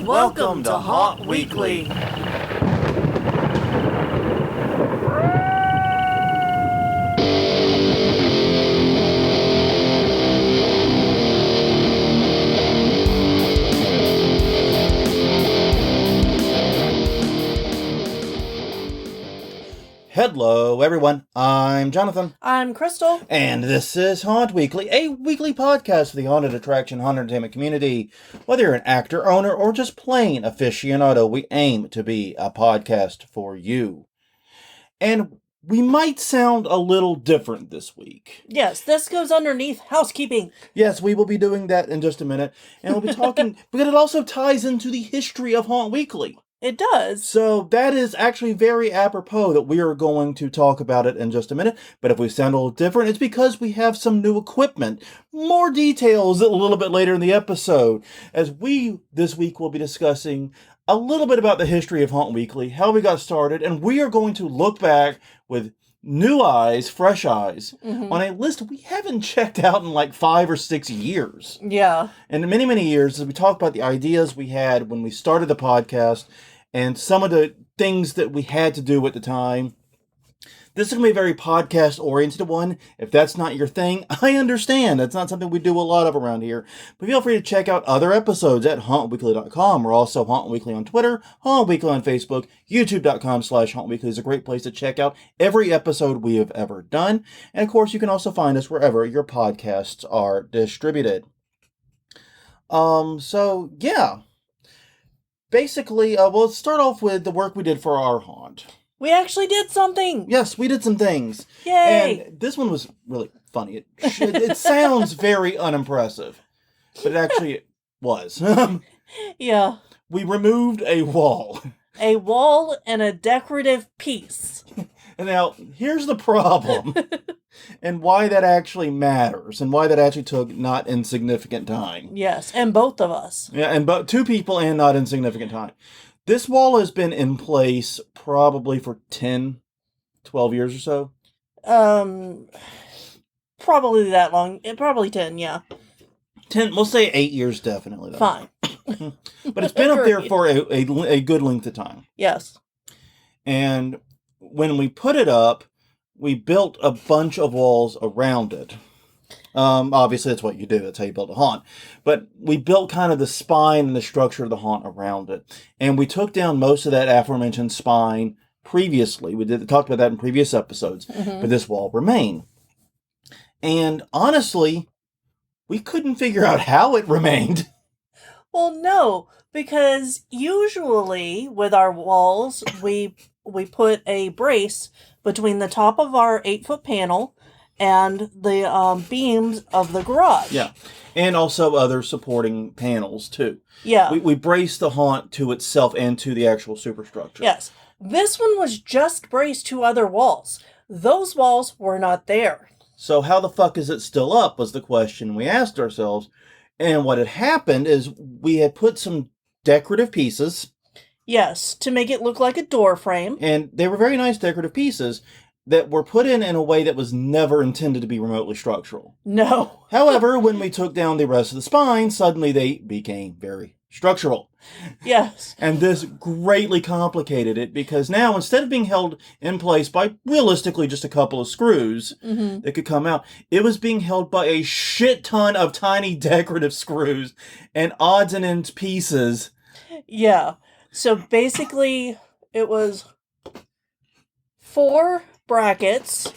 Welcome to Haunt Weekly. Hello, everyone. I'm Jonathan. I'm Crystal. And this is Haunt Weekly, a weekly podcast for the haunted attraction, haunted entertainment community. Whether you're an actor, owner, or just plain aficionado, we aim to be a podcast for you. And we might sound a little different this week. Yes, this goes underneath housekeeping. Yes, we will be doing that in just a minute. And we'll be talking, because it also ties into the history of Haunt Weekly. It does. So that is actually very apropos that we are going to talk about it in just a minute. But if we sound a little different, it's because we have some new equipment. More details a little bit later in the episode, as we this week will be discussing a little bit about the history of Haunt Weekly, how we got started, and we are going to look back with new eyes, fresh eyes, on a list we haven't checked out in like 5 or 6 years. Yeah. And in many, many years, as we talk about the ideas we had when we started the podcast, and some of the things that we had to do at the time. This is going to be a very podcast-oriented one. If that's not your thing, I understand. That's not something we do a lot of around here. But feel free to check out other episodes at hauntweekly.com. We're also Haunt Weekly on Twitter, Haunt Weekly on Facebook, youtube.com/hauntweekly is a great place to check out every episode we have ever done. And of course, you can also find us wherever your podcasts are distributed. Basically, let's start off with the work we did for our haunt. We actually did something. Yes, we did some things. Yay. And this one was really funny. It sounds very unimpressive, but it actually was. Yeah. We removed a wall. A wall and a decorative piece. And now, here's the problem. And why that actually matters, and why that actually took not insignificant time. Yes, and both of us. Yeah, and but 2 people and not insignificant time. This wall has been in place probably for 10, 12 years or so. Probably that long. Probably 10, yeah. 10, we'll say 8 years definitely, though. Fine. But it's been up there for a good length of time. Yes. And when we put it up, we built a bunch of walls around it. Obviously, that's what you do. That's how you build a haunt. But we built kind of the spine and the structure of the haunt around it. And we took down most of that aforementioned spine previously. We talked about that in previous episodes. But this wall remained. And honestly, we couldn't figure out how it remained. Well, no, because usually with our walls, we put a brace between the top of our 8-foot panel and the beams of the garage. Yeah. And also other supporting panels, too. Yeah. We braced the haunt to itself and to the actual superstructure. Yes. This one was just braced to other walls. Those walls were not there. So how the fuck is it still up was the question we asked ourselves. And what had happened is we had put some decorative pieces. Yes, to make it look like a door frame. And they were very nice decorative pieces that were put in a way that was never intended to be remotely structural. No. However, when we took down the rest of the spine, suddenly they became very structural. Yes. And this greatly complicated it because now, instead of being held in place by realistically just a couple of screws that could come out, it was being held by a shit ton of tiny decorative screws and odds and ends pieces. Yeah. So basically, it was 4 brackets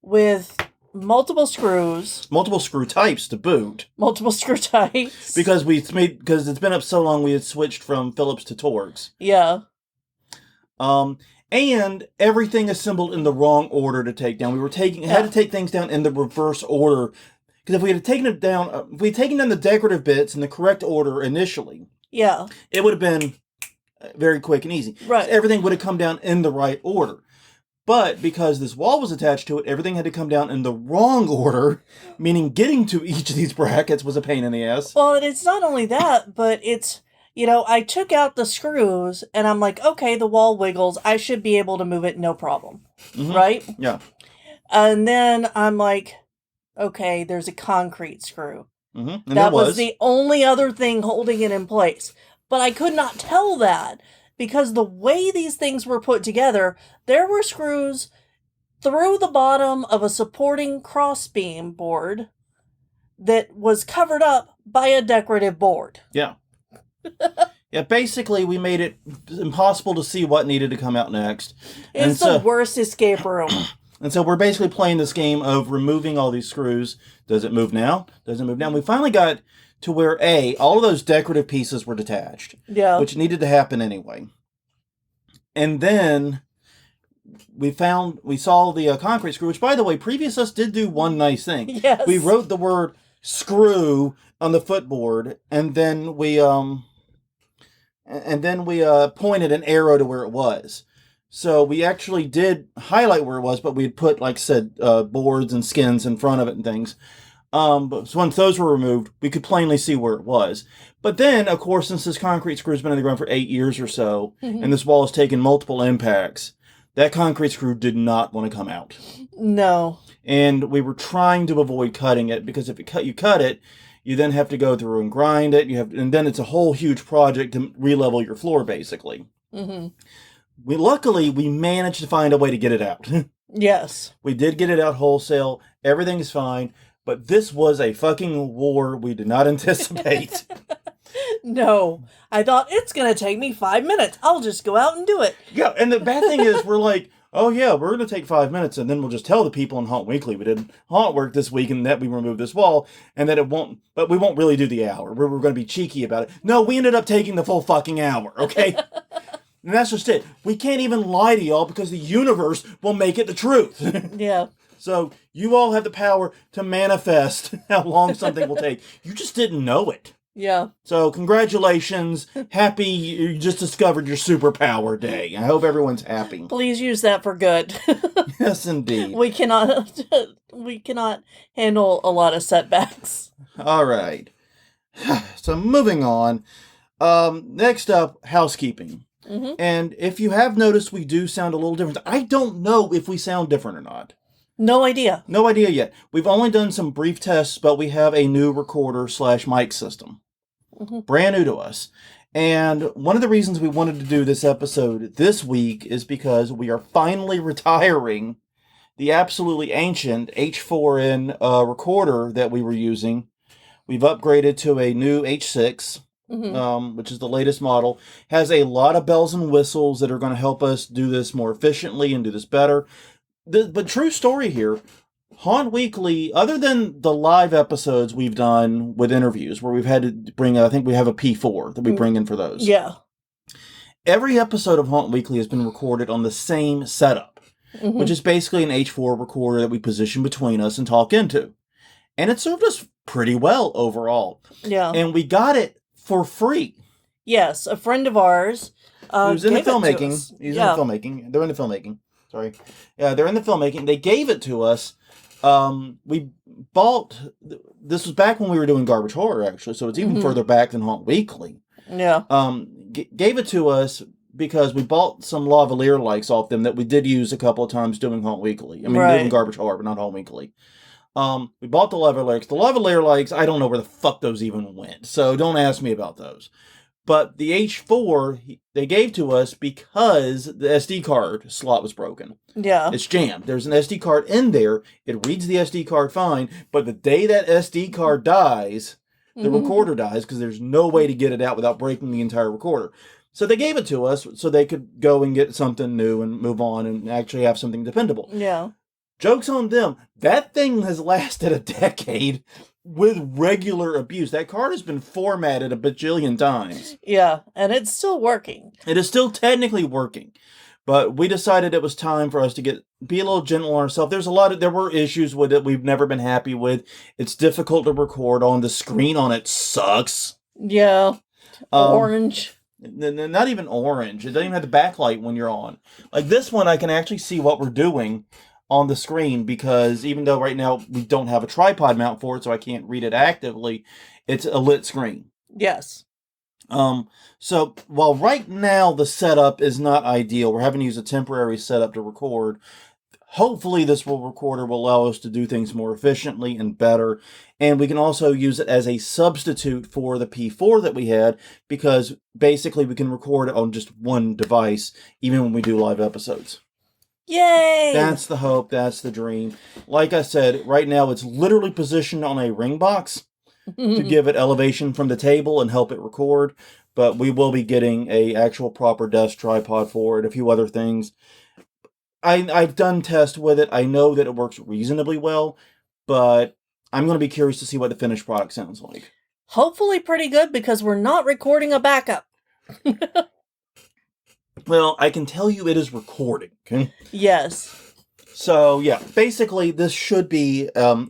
with multiple screws. Multiple screw types to boot. Multiple screw types. Because it's been up so long we had switched from Phillips to Torx. Yeah. And everything assembled in the wrong order to take down. Had to take things down in the reverse order. Because if we had taken it down, if we had taken down the decorative bits in the correct order initially, yeah, it would have been very quick and easy. Right. So everything would have come down in the right order. But because this wall was attached to it, everything had to come down in the wrong order, meaning getting to each of these brackets was a pain in the ass. Well, and it's not only that, but it's, I took out the screws and I'm like, okay, the wall wiggles. I should be able to move it, no problem. Right? Yeah. And then I'm like, okay, there's a concrete screw. And that was the only other thing holding it in place. but I could not tell that because the way these things were put together, there were screws through the bottom of a supporting crossbeam board that was covered up by a decorative board. Yeah. Yeah, basically, we made it impossible to see what needed to come out next. It's the worst escape room. And so we're basically playing this game of removing all these screws. Does it move now? Does it move now? And we finally got to where, all of those decorative pieces were detached. Yeah. Which needed to happen anyway. And then we saw the concrete screw, which, by the way, previous us did do one nice thing. Yes. We wrote the word screw on the footboard, and then we pointed an arrow to where it was. So we actually did highlight where it was, but we had put, like I said, boards and skins in front of it and things. But so once those were removed, we could plainly see where it was. But then, of course, since this concrete screw's been in the ground for 8 years or so, and this wall has taken multiple impacts, that concrete screw did not want to come out. No. And we were trying to avoid cutting it, because if you cut it, you then have to go through and grind it. And then it's a whole huge project to re-level your floor, basically. Mm-hmm. Luckily, we managed to find a way to get it out. Yes. We did get it out wholesale. Everything's fine. But this was a fucking war we did not anticipate. No. I thought, it's going to take me 5 minutes. I'll just go out and do it. Yeah, and the bad thing is, we're like, oh yeah, we're going to take 5 minutes, and then we'll just tell the people in Haunt Weekly we did haunt work this week, and that we removed this wall, and that but we won't really do the hour. We're going to be cheeky about it. No, we ended up taking the full fucking hour, okay? And that's just it. We can't even lie to y'all because the universe will make it the truth. Yeah. So you all have the power to manifest how long something will take. You just didn't know it. Yeah. So congratulations. Happy you just discovered your superpower day. I hope everyone's happy. Please use that for good. Yes, indeed. We cannot handle a lot of setbacks. All right. So moving on. Next up, housekeeping. Mm-hmm. And if you have noticed, we do sound a little different. I don't know if we sound different or not. No idea. No idea yet. We've only done some brief tests, but we have a new recorder/mic system. Mm-hmm. Brand new to us. And one of the reasons we wanted to do this episode this week is because we are finally retiring the absolutely ancient H4n recorder that we were using. We've upgraded to a new H6. Mm-hmm. Which is the latest model, has a lot of bells and whistles that are going to help us do this more efficiently and do this better. But true story here, Haunt Weekly, other than the live episodes we've done with interviews where we've had to bring, I think we have a P4 that we bring in for those. Yeah. Every episode of Haunt Weekly has been recorded on the same setup, which is basically an H4 recorder that we position between us and talk into. And it served us pretty well overall. Yeah. And we got it for free. Yes, a friend of ours who's in the filmmaking. He's in the filmmaking. They're in the filmmaking. Sorry. Yeah, they're in the filmmaking. They gave it to us. We bought... This was back when we were doing Garbage Horror, actually, so it's even further back than Haunt Weekly. Yeah. Gave it to us because we bought some lavalier likes off them that we did use a couple of times doing Haunt Weekly. I mean, doing Garbage Horror, but not Haunt Weekly. We bought the lavalier. The lavalier likes, I don't know where the fuck those even went, so don't ask me about those. But the H4, they gave to us because the SD card slot was broken. Yeah. It's jammed. There's an SD card in there. It reads the SD card fine, but the day that SD card dies, the recorder dies because there's no way to get it out without breaking the entire recorder. So they gave it to us so they could go and get something new and move on and actually have something dependable. Yeah. Joke's on them. That thing has lasted a decade with regular abuse. That card has been formatted a bajillion times. Yeah, and it's still working. It is still technically working. But we decided it was time for us to be a little gentle on ourselves. There were issues with it we've never been happy with. It's difficult to record on. The screen on it sucks. Yeah. Orange. Not even orange. It doesn't even have the backlight when you're on. Like this one, I can actually see what we're doing on the screen because even though right now we don't have a tripod mount for it, so I can't read it actively, it's a lit screen. Yes. So while right now the setup is not ideal, we're having to use a temporary setup to record. Hopefully this recorder will allow us to do things more efficiently and better. And we can also use it as a substitute for the P4 that we had, because basically we can record it on just one device, even when we do live episodes. Yay! That's the hope. That's the dream. Like I said, right now it's literally positioned on a ring box to give it elevation from the table and help it record. But we will be getting a actual proper desk tripod for it, a few other things. I've done tests with it. I know that it works reasonably well, but I'm going to be curious to see what the finished product sounds like. Hopefully pretty good, because we're not recording a backup. Well, I can tell you it is recording. Okay? Yes. So, yeah, basically this should be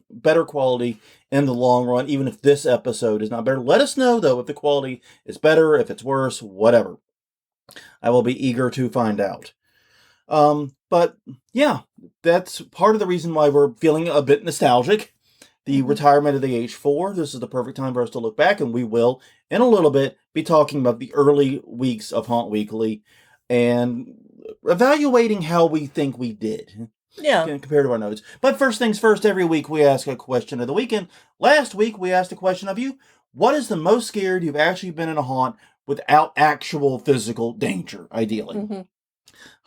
better quality in the long run, even if this episode is not better. Let us know, though, if the quality is better, if it's worse, whatever. I will be eager to find out. But yeah, that's part of the reason why we're feeling a bit nostalgic. The retirement of the H4. This is the perfect time for us to look back, and we will, in a little bit, be talking about the early weeks of Haunt Weekly and evaluating how we think we did. Yeah. Compared to our notes. But first things first, every week we ask a question of the weekend. Last week we asked a question of you. What is the most scared you've actually been in a haunt without actual physical danger, ideally?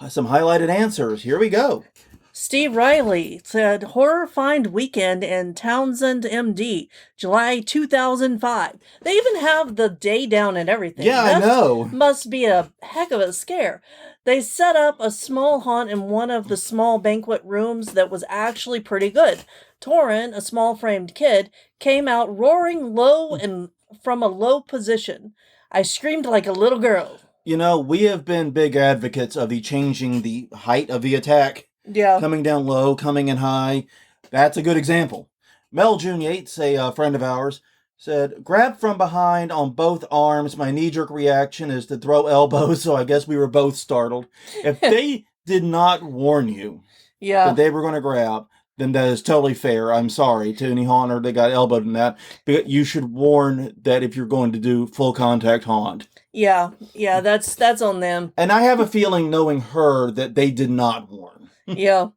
Some highlighted answers. Here we go. Steve Riley said Horror Find Weekend in Townsend, MD, July 2005. They even have the day down and everything. Yeah, I know. Must be a heck of a scare. They set up a small haunt in one of the small banquet rooms that was actually pretty good. Torrin, a small framed kid, came out roaring low and from a low position. I screamed like a little girl. You know, we have been big advocates of changing the height of the attack. Yeah. Coming down low, coming in high. That's a good example. Mel June Yates, a friend of ours, said, grab from behind on both arms. My knee-jerk reaction is to throw elbows, so I guess we were both startled. If they did not warn you that they were going to grab, then that is totally fair. I'm sorry to any haunter that got elbowed in that. But you should warn that if you're going to do full contact haunt. Yeah, that's on them. And I have a feeling, knowing her, that they did not warn. Yeah.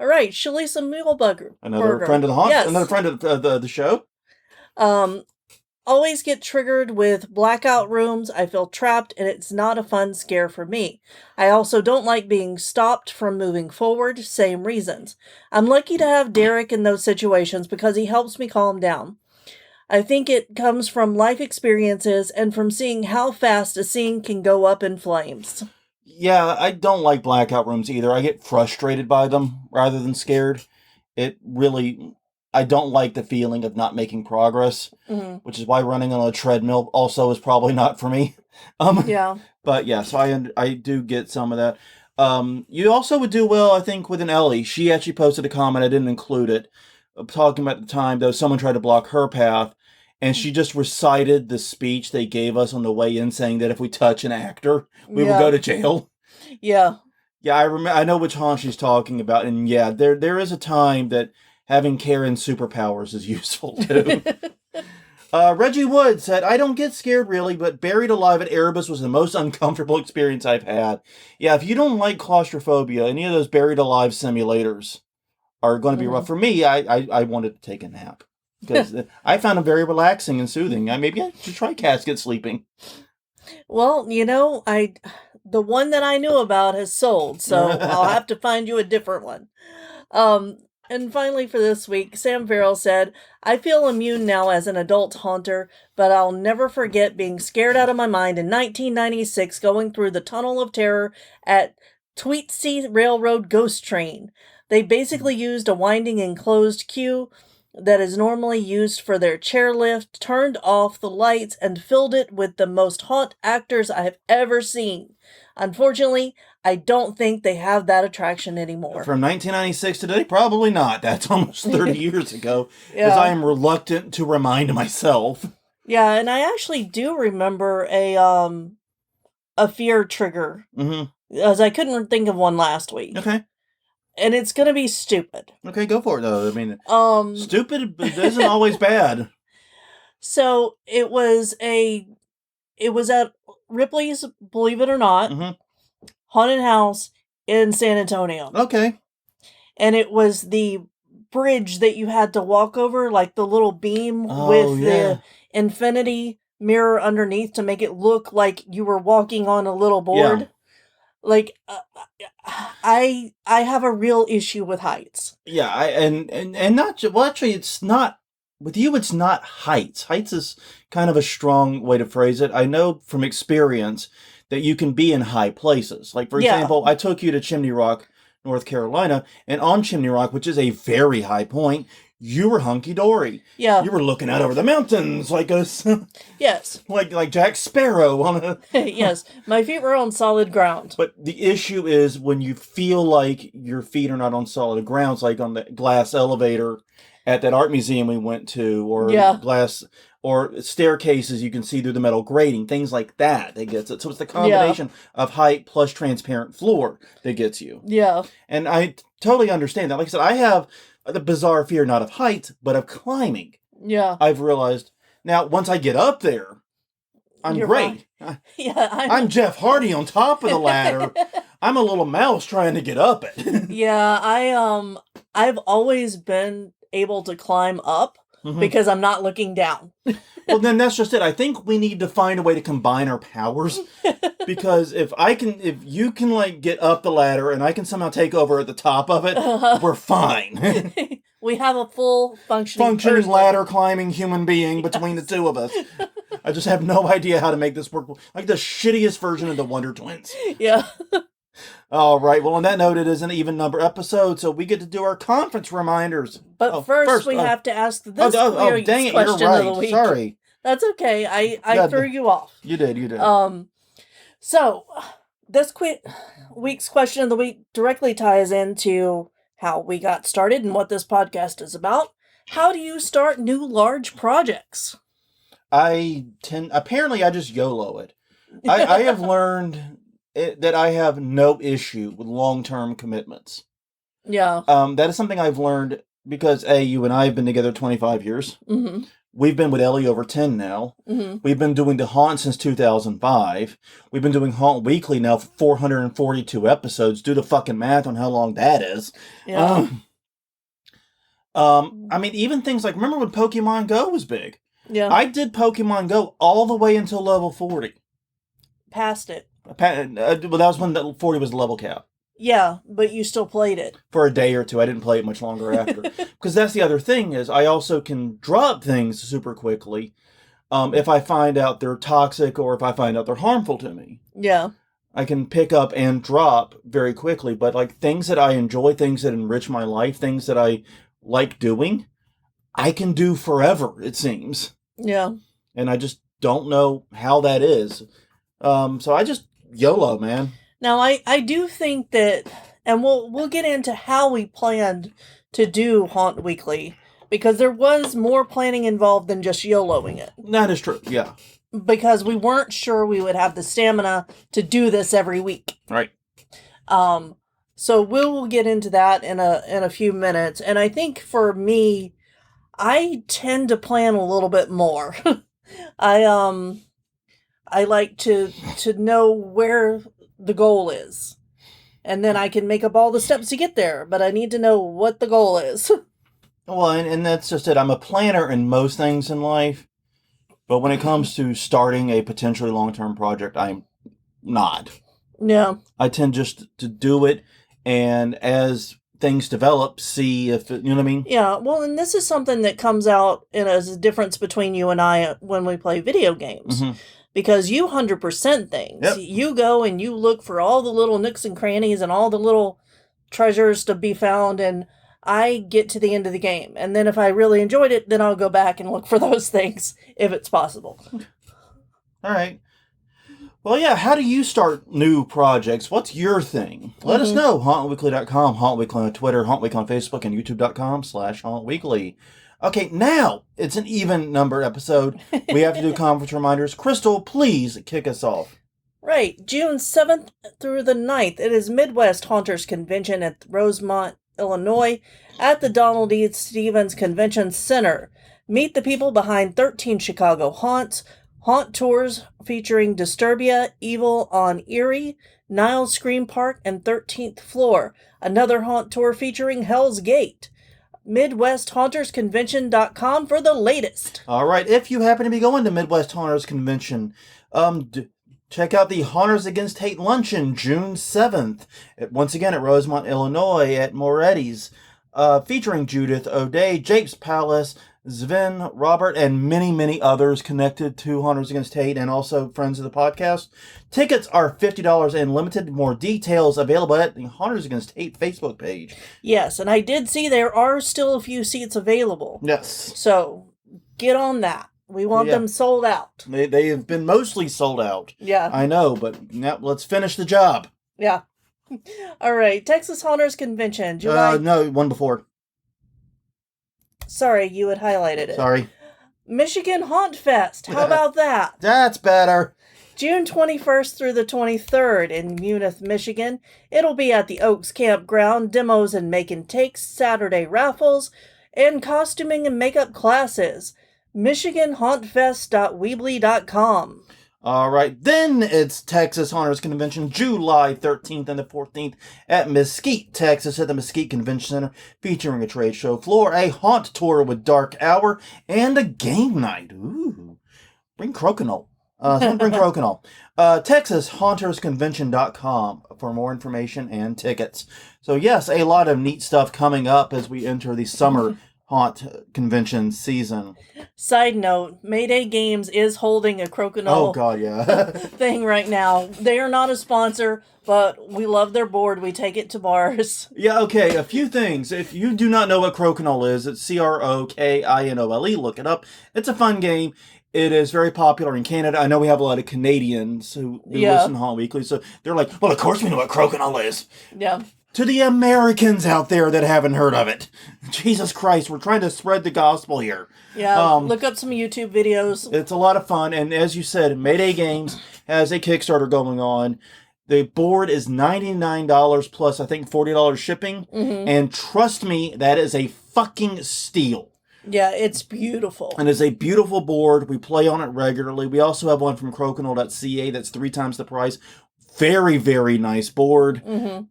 All right, Shalisa Muleburger. Another friend of the haunt. Yes. Another friend of the show. Always get triggered with blackout rooms. I feel trapped, and it's not a fun scare for me. I also don't like being stopped from moving forward. Same reasons. I'm lucky to have Derek in those situations because he helps me calm down. I think it comes from life experiences and from seeing how fast a scene can go up in flames. Yeah, I don't like blackout rooms either. I get frustrated by them rather than scared. I don't like the feeling of not making progress, which is why running on a treadmill also is probably not for me. Yeah. But yeah, so I do get some of that. You also would do well, I think, with an Ellie. She actually posted a comment. I didn't include it. Talking about the time, though, someone tried to block her path, and she just recited the speech they gave us on the way in, saying that if we touch an actor, we will go to jail. Yeah. Yeah, I know which haunt she's talking about, and yeah, there is a time that having Karen's superpowers is useful, too. Reggie Wood said, I don't get scared, really, but Buried Alive at Erebus was the most uncomfortable experience I've had. Yeah, if you don't like claustrophobia, any of those Buried Alive simulators are going to be rough. For me, I wanted to take a nap because I found them very relaxing and soothing. Maybe I should try casket sleeping. Well, the one that I knew about has sold, so I'll have to find you a different one. And finally for this week, Sam Farrell said, I feel immune now as an adult haunter, but I'll never forget being scared out of my mind in 1996 going through the Tunnel of Terror at Tweetsea Railroad Ghost Train. They basically used a winding enclosed queue that is normally used for their chairlift, turned off the lights, and filled it with the most haunt actors I have ever seen. Unfortunately, I don't think they have that attraction anymore. From 1996 to today? Probably not. That's almost 30 years ago, as I am reluctant to remind myself. Yeah, and I actually do remember a fear trigger, as I couldn't think of one last week. Okay. And it's going to be stupid. Okay, go for it, though. I mean, stupid isn't always bad. So, it was at Ripley's, believe it or not, haunted house in San Antonio. Okay. and it was the bridge that you had to walk over, like the little beam Oh with yeah, the infinity mirror underneath to make it look like you were walking on a little yeah. board. Like, I have a real issue with heights. Yeah, and not well. Actually, it's not with you. It's not heights. Heights is kind of a strong way to phrase it. I know from experience that you can be in high places. Like for Yeah, example, I took you to Chimney Rock, North Carolina, and on Chimney Rock, which is a very high point, you were hunky dory. yeah, You were looking out over the mountains like a yes, like Jack Sparrow on a. yes. My feet were on solid ground. But the issue is when you feel like your feet are not on solid grounds, like on the glass elevator at that art museum we went to, or Yeah, glass or staircases you can see through the metal grating, things like that gets it. So it's the yeah, combination of height plus transparent floor that gets you. yeah, And I totally understand that. Like I said, I have the bizarre fear not of height, but of climbing. yeah. I've realized now once I get up there, I'm You're fine. great. Yeah, I'm Jeff Hardy on top of the ladder. I'm a little mouse trying to get up it. Yeah, I've always been able to climb up Mhm. because I'm not looking down. Well, then that's just it. I think we need to find a way to combine our powers because if you can like get up the ladder and I can somehow take over at the top of it, we're fine. We have a full functioning person. Ladder climbing human being between the two of us. I just have no idea how to make this work. Like the shittiest version of the Wonder Twins. Yeah. All right. Well, on that note, it is an even number episode, so we get to do our conference reminders. But first, we have to ask this dang it, question you're right. of the week. Sorry. That's okay. I Yeah, threw you off. You did. So this week's question of the week directly ties into how we got started and what this podcast is about. How do you start new large projects? Apparently I just YOLO it. I have learned that I have no issue with long-term commitments. Yeah. That is something I've learned because you and I have been together 25 years. Mm-hmm. We've been with Ellie over 10 now. Mm-hmm. We've been doing The Haunt since 2005. We've been doing Haunt Weekly now for 442 episodes. Do the fucking math on how long that is. Yeah. I mean, even things like, remember when Pokemon Go was big? Yeah. I did Pokemon Go all the way until level 40. Passed it. Well, that was when the 40 was the level cap. Yeah, but you still played it. For a day or two. I didn't play it much longer after. Because that's the other thing is I also can drop things super quickly if I find out they're toxic or if I find out they're harmful to me. Yeah. I can pick up and drop very quickly. But like things that I enjoy, things that enrich my life, things that I like doing, I can do forever, it seems. Yeah. And I just don't know how that is. So I just YOLO, man. Now, I do think that, and we'll get into how we planned to do Haunt Weekly, because there was more planning involved than just YOLOing it. That is true, yeah. Because we weren't sure we would have the stamina to do this every week. Right. So we'll get into that in a few minutes. And I think for me, I tend to plan a little bit more. I like to know where the goal is. And then I can make up all the steps to get there, but I need to know what the goal is. Well, and that's just it. I'm a planner in most things in life, but when it comes to starting a potentially long-term project, I'm not. Yeah. I tend just to do it, and as things develop, see if it, you know what I mean? Yeah, well, and this is something that comes out as a difference between you and I when we play video games. Mm-hmm. Because you 100% things. Yep. You go and you look for all the little nooks and crannies and all the little treasures to be found, and I get to the end of the game. And then if I really enjoyed it, then I'll go back and look for those things, if it's possible. All right. Well, yeah, how do you start new projects? What's your thing? Let us know. HauntWeekly.com, HauntWeekly on Twitter, HauntWeekly on Facebook, and YouTube.com/HauntWeekly. Okay, now it's an even number episode. We have to do conference reminders. Crystal, please kick us off. Right. June 7th through the 9th, it is Midwest Haunters Convention at Rosemont, Illinois, at the Donald E. Stevens Convention Center. Meet the people behind 13 Chicago Haunts. Haunt tours featuring Disturbia, Evil on Erie, Nile Scream Park, and 13th Floor. Another haunt tour featuring Hell's Gate. MidwestHauntersConvention.com for the latest. All right, if you happen to be going to Midwest Haunters Convention, check out the Haunters Against Hate Luncheon, June 7th. Once again at Rosemont, Illinois, at Moretti's, featuring Judith O'Day, Japes Palace, Sven, Robert, and many, many others connected to Haunters Against Hate and also friends of the podcast. Tickets are $50 and limited. More details available at the Haunters Against Hate Facebook page. Yes, and I did see there are still a few seats available. Yes. So get on that. We want them sold out. They have been mostly sold out. Yeah. I know, but now let's finish the job. Yeah. All right. Texas Haunters Convention. July. No, one before. Sorry, you had highlighted it. Sorry. Michigan Haunt Fest. How about that? That's better. June 21st through the 23rd in Munith, Michigan. It'll be at the Oaks Campground. Demos and make and takes, Saturday raffles, and costuming and makeup classes. MichiganHauntFest.weebly.com. All right, then it's Texas Haunters Convention, July 13th and the 14th at Mesquite, Texas, at the Mesquite Convention Center, featuring a trade show floor, a haunt tour with Dark Hour, and a game night. Ooh, bring Crokinole. Bring Crokinole. TexasHauntersConvention.com for more information and tickets. So yes, a lot of neat stuff coming up as we enter the summer haunt convention season. Side note, Mayday Games is holding a Crokinole thing right now. They are not a sponsor, but we love their board. We take it to bars. Yeah, okay, a few things. If you do not know what Crokinole is, it's Crokinole. Look it up. It's a fun game. It is very popular in Canada. I know we have a lot of Canadians who listen to Haunt Weekly, so they're like, well, of course we know what Crokinole is. Yeah. To the Americans out there that haven't heard of it. Jesus Christ, we're trying to spread the gospel here. Yeah, look up some YouTube videos. It's a lot of fun, and as you said, Mayday Games has a Kickstarter going on. The board is $99 plus, I think, $40 shipping, and trust me, that is a fucking steal. Yeah, it's beautiful. And it's a beautiful board. We play on it regularly. We also have one from crokinole.ca that's 3 times the price. Very, very nice board,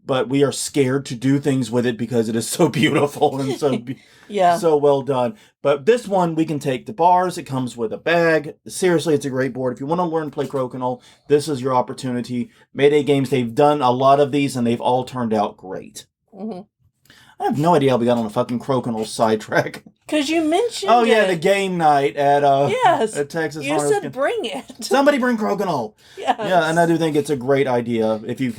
but we are scared to do things with it because it is so beautiful and so so well done. But this one we can take to bars. It comes with a bag. Seriously, it's a great board. If you want to learn to play Crokinole, this is your opportunity. Mayday Games, they've done a lot of these and they've all turned out great. I have no idea how we got on a fucking Crokinole sidetrack. Because you mentioned the game night at at Texas you Haunters. said bring it. Somebody bring Crokinole. Yes. Yeah, and I do think it's a great idea. If you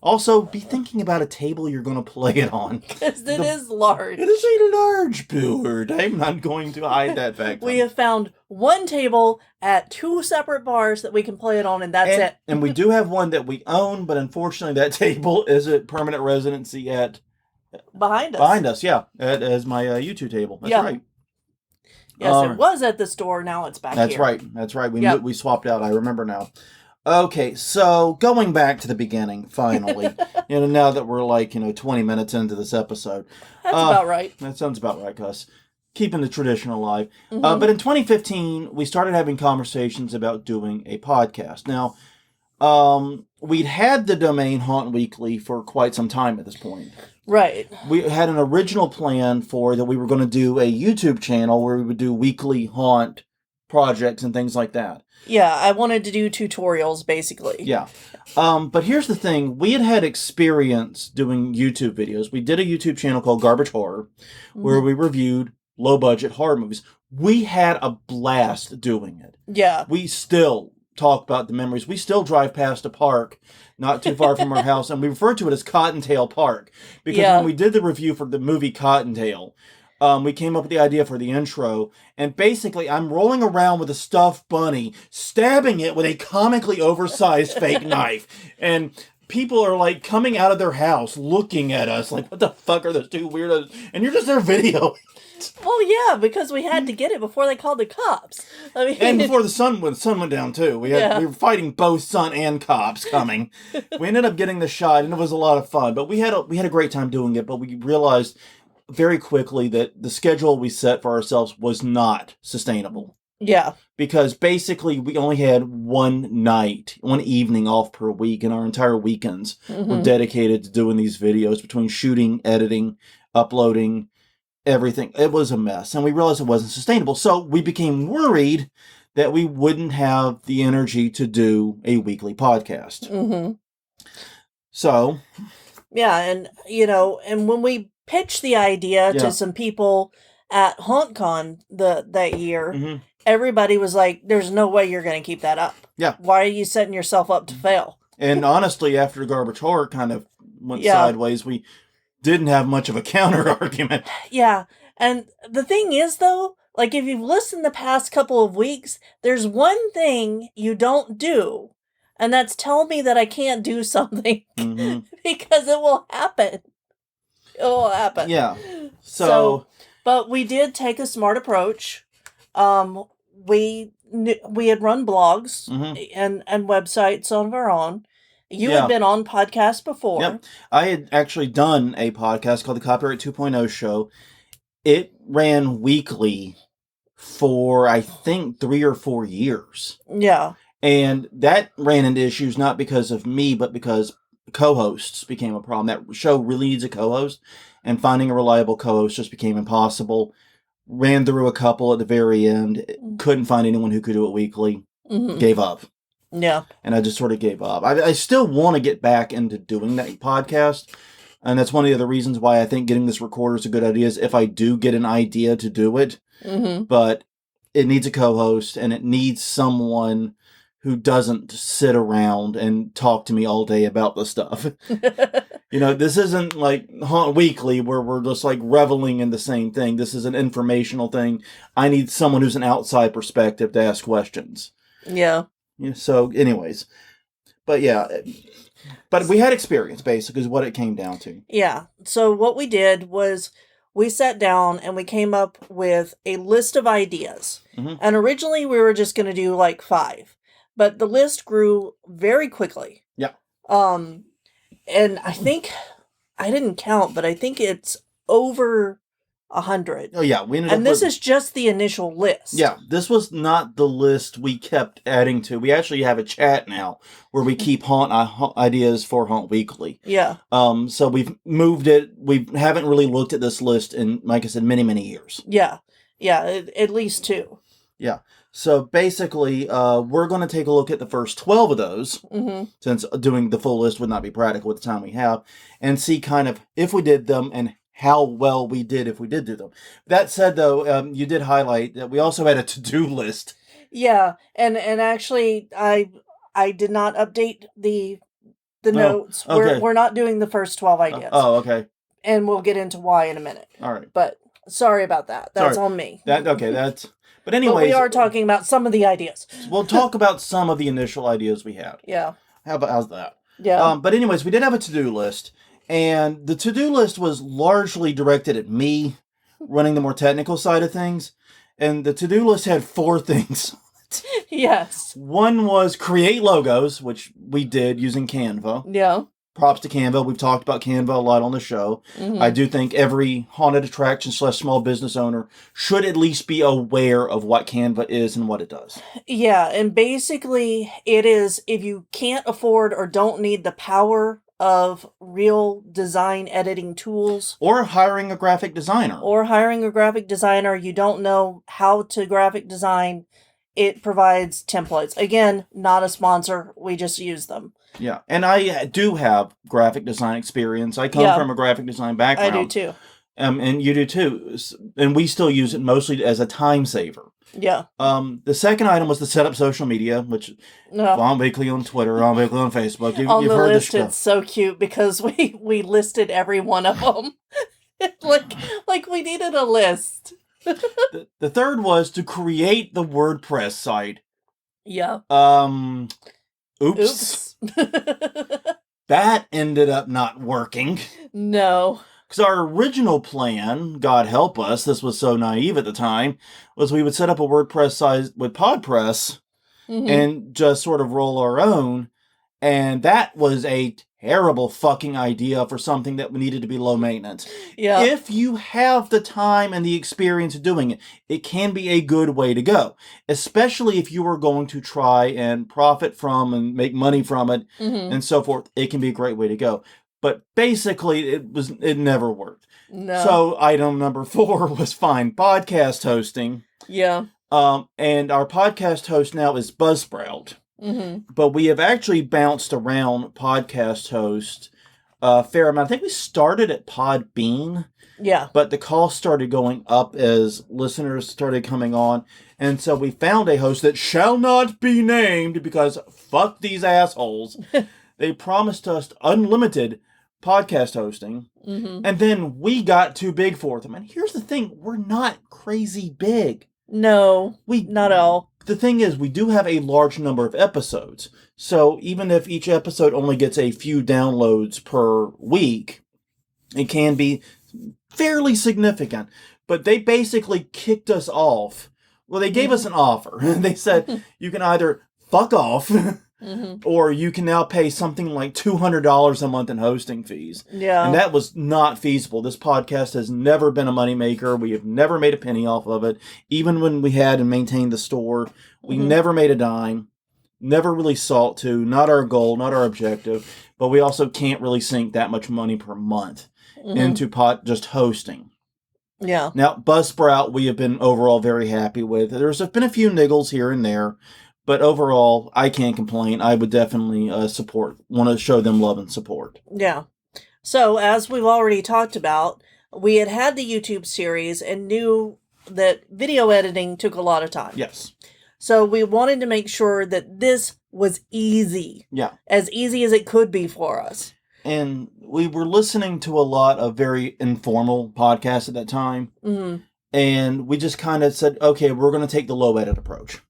also be thinking about a table you're going to play it on. Because it is large. It is a large board. I'm not going to hide that fact. We have found one table at 2 separate bars that we can play it on, and that's it. And we do have one that we own, but unfortunately that table is at permanent residency at... Behind us. Behind us, yeah. As my YouTube table. That's right. Yes, it was at the store. Now it's back here. That's right. We swapped out. I remember now. Okay, so going back to the beginning, finally. Now that we're 20 minutes into this episode. That's about right. That sounds about right, Gus. Keeping the tradition alive. But in 2015, we started having conversations about doing a podcast. Now, we'd had the domain Haunt Weekly for quite some time at this point. Right. We had an original plan for that we were going to do a YouTube channel where we would do weekly haunt projects and things like that. Yeah, I wanted to do tutorials, basically. Yeah. But here's the thing. We had experience doing YouTube videos. We did a YouTube channel called Garbage Horror where we reviewed low-budget horror movies. We had a blast doing it. Yeah. We still talk about the memories. We still drive past a park not too far from our house, and we refer to it as Cottontail Park. Because when we did the review for the movie Cottontail, we came up with the idea for the intro, and basically I'm rolling around with a stuffed bunny, stabbing it with a comically oversized fake knife, and people are coming out of their house looking at us like, what the fuck are those two weirdos? And you're just there videoing. Well, yeah, because we had to get it before they called the cops. I mean, and before the sun went down too. We were fighting both sun and cops coming. We ended up getting the shot, and it was a lot of fun. But we had a great time doing it. But we realized very quickly that the schedule we set for ourselves was not sustainable. Yeah. Because basically we only had one evening off per week, and our entire weekends were Mm-hmm. dedicated to doing these videos between shooting, editing, uploading, everything. It was a mess, and we realized it wasn't sustainable. So we became worried that we wouldn't have the energy to do a weekly podcast. Mm-hmm. So, Yeah, and and when we pitched the idea to yeah. some people at HauntCon that year, hmm everybody was like, "There's no way you're going to keep that up. Yeah. Why are you setting yourself up to fail?" And honestly, after Garbage Horror kind of went Yeah. sideways, we didn't have much of a counter argument. Yeah, and the thing is, though, like if you've listened the past couple of weeks, there's one thing you don't do, and that's tell me that I can't do something hmm because it will happen. It will happen. Yeah. So, but we did take a smart approach. We had run blogs Mhm. and websites on our own. You Yeah. had been on podcasts before. Yep. I had actually done a podcast called the Copyright 2.0 Show. It ran weekly for, I think, 3 or 4 years. Yeah. And that ran into issues not because of me, but because co-hosts became a problem. That show really needs a co-host, and finding a reliable co-host just became impossible. Ran through a couple at the very end. Couldn't find anyone who could do it weekly. Mm-hmm. Gave up. Yeah. And I just sort of gave up. I still want to get back into doing that podcast. And that's one of the other reasons why I think getting this recorder is a good idea, is if I do get an idea to do it. Mm-hmm. But it needs a co-host, and it needs someone who doesn't sit around and talk to me all day about the stuff. This isn't like Haunt Weekly where we're just like reveling in the same thing. This is an informational thing. I need someone who's an outside perspective to ask questions. Yeah. So anyways, but yeah, but we had experience basically is what it came down to. Yeah. So what we did was we sat down and we came up with a list of ideas. Mhm. And originally we were just going to do like 5, but the list grew very quickly. Yeah. And I think I didn't count, but I think it's over 100. Oh yeah, we ended up And this with, is just the initial list. yeah, this was not the list we kept adding to. We actually have a chat now where we keep haunt ideas for Haunt Weekly. Yeah. So we've moved it. We haven't really looked at this list in, like I said, many, many years. Yeah. Yeah, at least 2. Yeah. So basically, we're going to take a look at the first 12 of those, Mm-hmm. since doing the full list would not be practical with the time we have, and see kind of if we did them and how well we did if we did do them. That said, though, you did highlight that we also had a to-do list. Yeah, and actually, I did not update the notes. okay. We're not doing the first 12 ideas. Okay. And we'll get into why in a minute. All right. But sorry about that. That's Sorry. on me. That's. But anyways, But we are talking about some of the ideas. We'll talk about some of the initial ideas we had. Yeah. How's that? Yeah. But anyways, we did have a to-do list, and the to-do list was largely directed at me, running the more technical side of things. And the to-do list had 4 things. Yes. One was create logos, which we did using Canva. Yeah. Props to Canva. We've talked about Canva a lot on the show. Mm-hmm. I do think every haunted attraction / small business owner should at least be aware of what Canva is and what it does. Yeah, and basically it is, if you can't afford or don't need the power of real design editing tools, Or hiring a graphic designer. or hiring a graphic designer, you don't know how to graphic design, it provides templates. Again, not a sponsor. We just use them. Yeah, and I do have graphic design experience. I come from a graphic design background. I do too. And you do too. And we still use it mostly as a time saver. Yeah. The second item was to set up social media, which on Weekly on Twitter, on Weekly on Facebook. On you've the heard list, this it's so cute because we listed every one of them. like we needed a list. The third was to create the WordPress site. Yeah. Oops. That ended up not working. No. Because our original plan, God help us, this was so naive at the time, was we would set up a WordPress site with PodPress Mm-hmm. and just sort of roll our own. And that was a terrible fucking idea for something that needed to be low maintenance. Yeah. If you have the time and the experience of doing it, it can be a good way to go. Especially if you are going to try and profit from and make money from it and so forth. It can be a great way to go. But basically, it never worked. No. So item number 4 was find podcast hosting. Yeah. And our podcast host now is Buzzsprout. But we have actually bounced around podcast host a fair amount. I think we started at Podbean. Yeah. But the cost started going up as listeners started coming on. And so we found a host that shall not be named because fuck these assholes. They promised us unlimited podcast hosting. And then we got too big for them. And here's the thing. We're not crazy big. No, not at all. The thing is, we do have a large number of episodes. So even if each episode only gets a few downloads per week, it can be fairly significant. But they basically kicked us off. Well, they gave us an offer. They said, you can either fuck off, or you can now pay something like $200 a month in hosting fees. Yeah. And that was not feasible. This podcast has never been a moneymaker. We have never made a penny off of it. Even when we had and maintained the store, we never made a dime. Never really sought to. Not our goal, not our objective. But we also can't really sink that much money per month into just hosting. Yeah. Now, Buzzsprout, we have been overall very happy with. There's been a few niggles here and there. But overall, I can't complain. I would definitely want to show them love and support. Yeah. So, as we've already talked about, we had the YouTube series and knew that video editing took a lot of time. Yes. So, we wanted to make sure that this was easy. Yeah. As easy as it could be for us. And we were listening to a lot of very informal podcasts at that time. And we just kind of said, okay, we're going to take the low edit approach.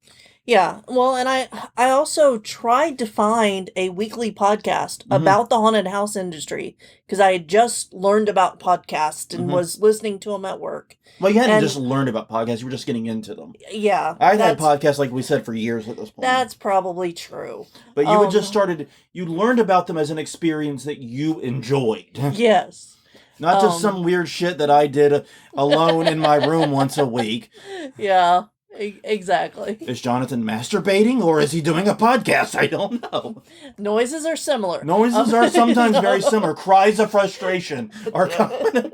Yeah, well, and I also tried to find a weekly podcast about the haunted house industry because I had just learned about podcasts and was listening to them at work. Well, you hadn't just learned about podcasts; you were just getting into them. Yeah, I'd had podcasts, like we said, for years at this point. That's probably true. But you had just started. You learned about them as an experience that you enjoyed. Yes. Not just some weird shit that I did alone in my room once a week. Yeah. Exactly. Is Jonathan masturbating or is he doing a podcast? I don't know. Noises are similar. Noises are sometimes very similar. Cries of frustration are coming.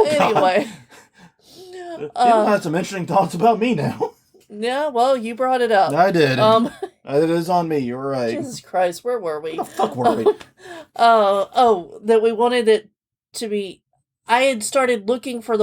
Anyway. People had some interesting thoughts about me now. Yeah, well, you brought it up. I did. It is on me. You're right. Jesus Christ, where were we? Where the fuck were we? That we wanted it to be. I had started looking for a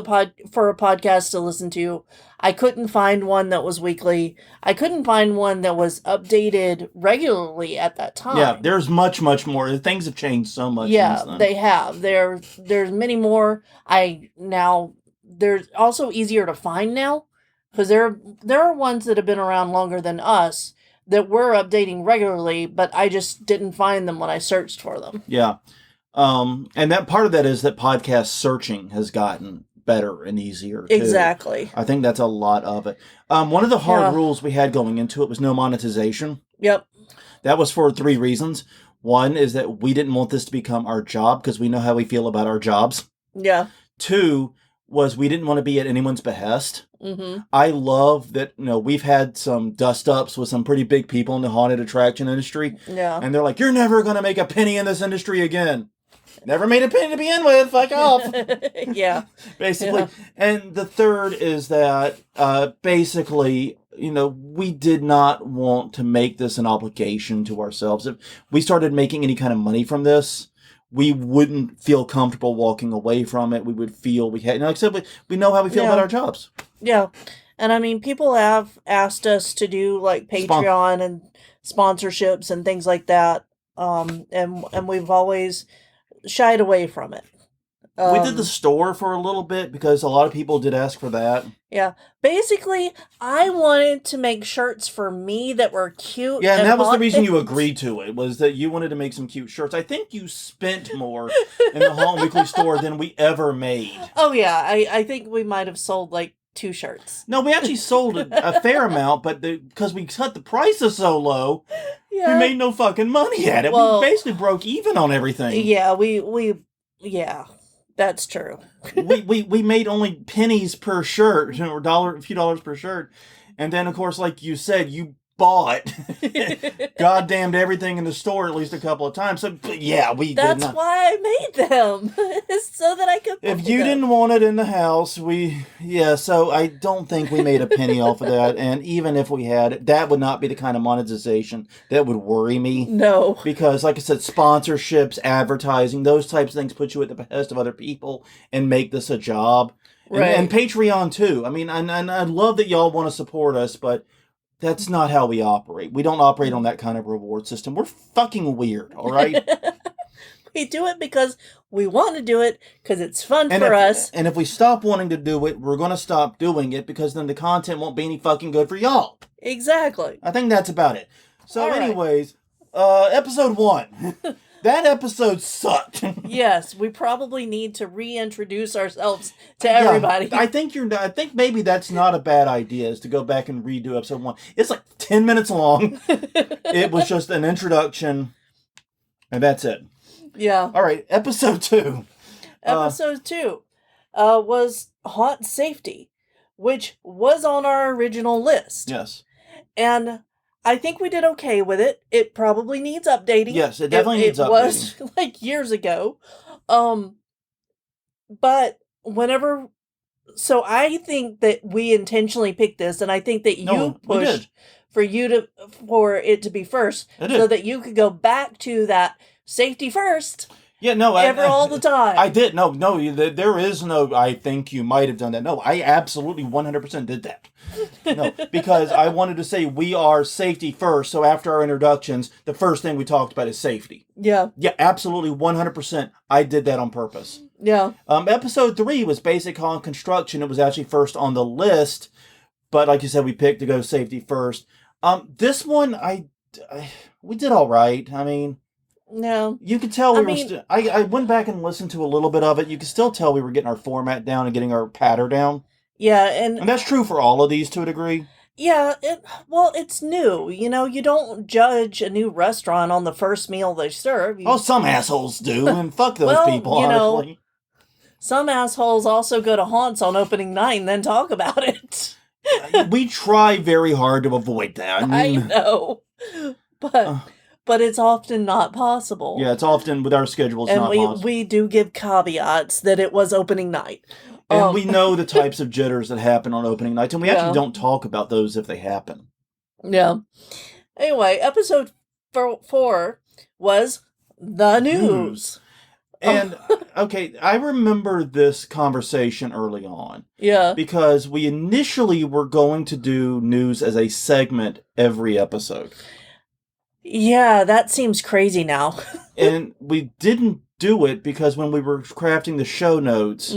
podcast to listen to. I couldn't find one that was weekly. I couldn't find one that was updated regularly at that time. Yeah, there's much, much more. Things have changed so much. Yeah, since then. they have. There's many more. They're also easier to find now because there are ones that have been around longer than us that were updating regularly, but I just didn't find them when I searched for them. Yeah. And that part of that is that podcast searching has gotten better and easier too. Exactly. I think that's a lot of it. One of the hard rules we had going into it was no monetization. Yep. That was for 3 reasons. One is that we didn't want this to become our job because we know how we feel about our jobs. Yeah. 2 was we didn't want to be at anyone's behest. I love that, we've had some dust-ups with some pretty big people in the haunted attraction industry. Yeah. And they're like, you're never going to make a penny in this industry again. Never made a penny to begin with. Fuck off. Yeah. Basically. Yeah. And the third is that, basically, we did not want to make this an obligation to ourselves. If we started making any kind of money from this, we wouldn't feel comfortable walking away from it. We would feel we had, like I said, we know how we feel about our jobs. Yeah. And I mean, people have asked us to do like Patreon and sponsorships and things like that. And we've always shied away from it. We did the store for a little bit because a lot of people did ask for that. Yeah. Basically, I wanted to make shirts for me that were cute. Yeah, and that was the reason you agreed to it, was that you wanted to make some cute shirts. I think you spent more in the Haunt Weekly store than we ever made. Oh, yeah. I think we might have sold like 2 shirts. No, we actually sold a fair amount, but because we cut the prices so low, we made no fucking money at it. Well, we basically broke even on everything. Yeah, yeah, that's true. we made only pennies per shirt, or a few dollars per shirt. And then, of course, like you said, you bought goddamned everything in the store at least a couple of times. So, yeah, That's why I made them. So that I could. If you didn't want it in the house, so I don't think we made a penny off of that. And even if we had, that would not be the kind of monetization that would worry me. No. Because, like I said, sponsorships, advertising, those types of things put you at the behest of other people and make this a job. Right. And Patreon, too. I mean, and I love that y'all want to support us, but that's not how we operate. We don't operate on that kind of reward system. We're fucking weird, all right? We do it because we want to do it because it's fun for us. And if we stop wanting to do it, we're going to stop doing it because then the content won't be any fucking good for y'all. Exactly. I think that's about it. So all anyways, episode 1. That episode sucked. Yes, we probably need to reintroduce ourselves to everybody. I think maybe that's not a bad idea, is to go back and redo episode 1. It's like 10 minutes long. It was just an introduction, and that's it. Yeah. All right, episode 2. Episode 2 was Haunt Safety, which was on our original list. Yes. And I think we did okay with it. It probably needs updating. Yes, it definitely needs updating. It was like years ago. But whenever... So I think that we intentionally picked this, and I think that you pushed for it to be first, so that you could go back to that safety first. Yeah, no, all the time. I did. No, there is no, I think you might have done that. No, I absolutely 100% did that. No, because I wanted to say we are safety first, so after our introductions, the first thing we talked about is safety. Yeah. Yeah, absolutely 100%. I did that on purpose. Yeah. Episode 3 was basic home construction. It was actually first on the list, but like you said, we picked to go safety first. This one, we did all right. I mean... No. You could tell I went back and listened to a little bit of it. You could still tell we were getting our format down and getting our patter down. Yeah, and that's true for all of these to a degree. Yeah, it's new. You know, you don't judge a new restaurant on the first meal they serve. Some assholes do, and fuck those people, honestly. Some assholes also go to haunts on opening night and then talk about it. We try very hard to avoid that. I know. But it's often not possible. Yeah, it's often with our schedules not possible. And we do give caveats that it was opening night. And we know the types of jitters that happen on opening nights, and we actually don't talk about those if they happen. Yeah. Anyway, episode 4 was the news. And, okay, I remember this conversation early on. Yeah. Because we initially were going to do news as a segment every episode. Yeah, that seems crazy now. And we didn't do it because when we were crafting the show notes,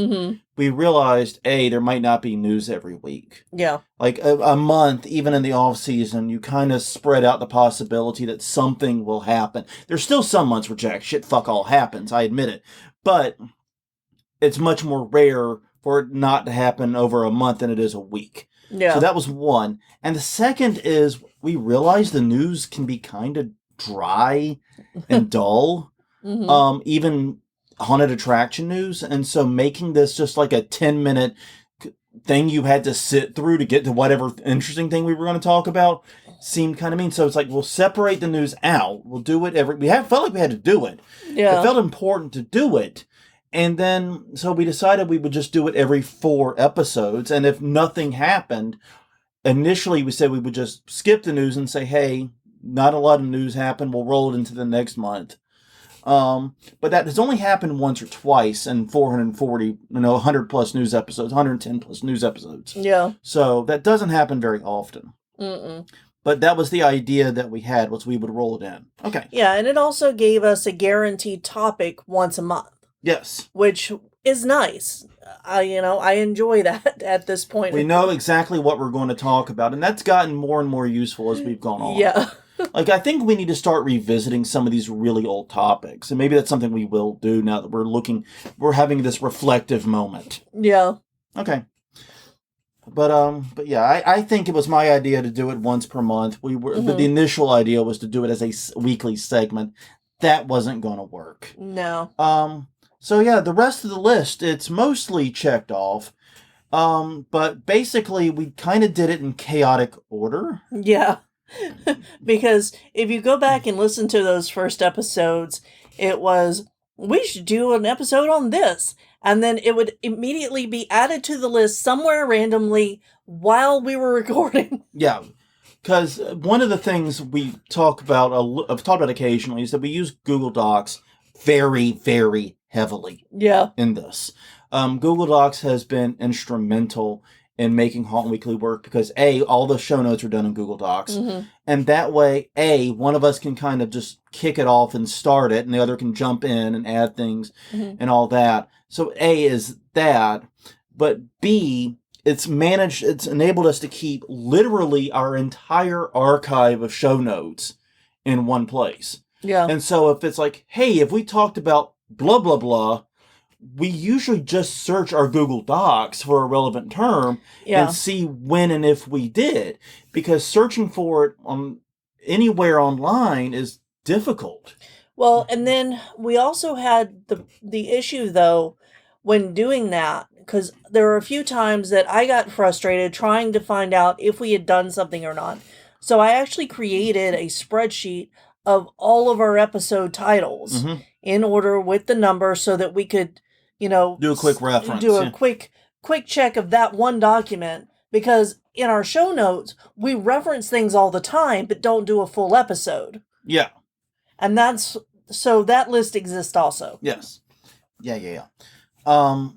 we realized, there might not be news every week. Yeah. Like a month, even in the off season, you kind of spread out the possibility that something will happen. There's still some months where jack shit fuck all happens, I admit it. But it's much more rare for it not to happen over a month than it is a week. Yeah. So that was one. And the second is we realized the news can be kind of dry and dull. Even haunted attraction news. And so making this just like a 10-minute thing you had to sit through to get to whatever interesting thing we were going to talk about seemed kind of mean. So it's like, we'll separate the news out. We'll do it felt like we had to do it. Yeah. It felt important to do it. And then, so we decided we would just do it every 4 episodes. And if nothing happened, initially we said we would just skip the news and say, hey, not a lot of news happened. We'll roll it into the next month. But that has only happened once or twice in 440, 100 plus news episodes, 110 plus news episodes. Yeah. So that doesn't happen very often. But that was the idea that we had, was we would roll it in. Okay. Yeah, and it also gave us a guaranteed topic once a month. Yes. Which is nice. I enjoy that at this point. We know exactly what we're going to talk about, and that's gotten more and more useful as we've gone on. Yeah. Like, I think we need to start revisiting some of these really old topics, and maybe that's something we will do now that we're having this reflective moment. Yeah. Okay. But yeah, I think it was my idea to do it once per month. But the initial idea was to do it as a weekly segment. That wasn't going to work. No. So yeah, the rest of the list, it's mostly checked off. But basically we kind of did it in chaotic order. Yeah. Because if you go back and listen to those first episodes, it was, we should do an episode on this. And then it would immediately be added to the list somewhere randomly while we were recording. Yeah. Because one of the things we I've talked about occasionally, is that we use Google Docs very, very heavily Yeah. in this. Google Docs has been instrumental in making Haunt Weekly work because all the show notes are done in Google Docs. And that way, one of us can kind of just kick it off and start it, and the other can jump in and add things and all that. So A is that, but B, it's enabled us to keep literally our entire archive of show notes in one place. Yeah. And so if it's like, hey, if we talked about blah, blah, blah, we usually just search our Google Docs for a relevant term and see when and if we did. Because searching for it anywhere online is difficult. Well, and then we also had the issue, though, when doing that, because there were a few times that I got frustrated trying to find out if we had done something or not. So I actually created a spreadsheet of all of our episode titles in order with the number so that we could, do a quick reference. Do a quick check of that one document, because in our show notes, we reference things all the time, but don't do a full episode. Yeah. And so that list exists also. Yes. Yeah. But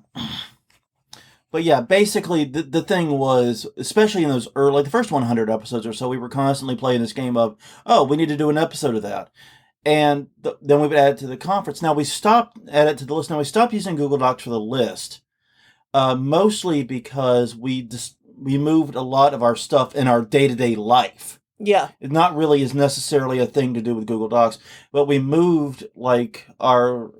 yeah, basically the thing was, especially in those early, the first 100 episodes or so, we were constantly playing this game of, we need to do an episode of that. And then we would add it to the conference. Now we stopped using Google Docs for the list, mostly because we moved a lot of our stuff in our day-to-day life. Yeah. It not really is necessarily a thing to do with Google Docs, but we moved like our